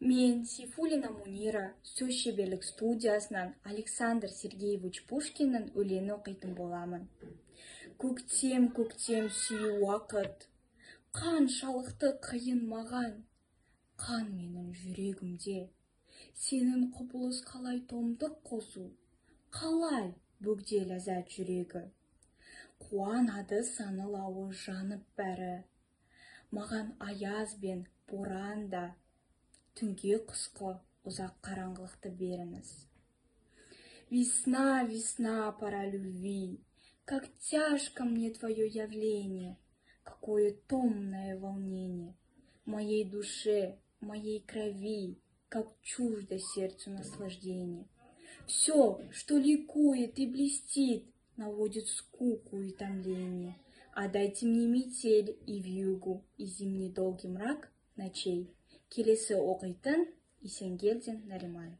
Мен Сейфуллина Мунира сөз шеберлік студиясынан Александр Сергеевич Пушкиннің өлеңін оқитын боламын. Көктем, көктем сүю уақыт, қаншалықты қиын маған, қан менің жүрегімде. Сенің құбылыс қалай томдық қосу, қалай бөгде ләззат жүрегі. Қуанады санылауы жанып бәрі, маған аяз бен боран да, түнге қысқы ұзақ қараңғылықты беріңіз. Весна, весна, пора любви, как тяжко мне твое явление, какое томное волнение, моей душе, моей крови, как чуждо сердцу наслаждение. Все, что ликует и блестит, наводит скуку и томление. Отдайте мне метель и вьюгу, и зимний долгий мрак ночей. Келесі оқитын Есенгелдин Нариман.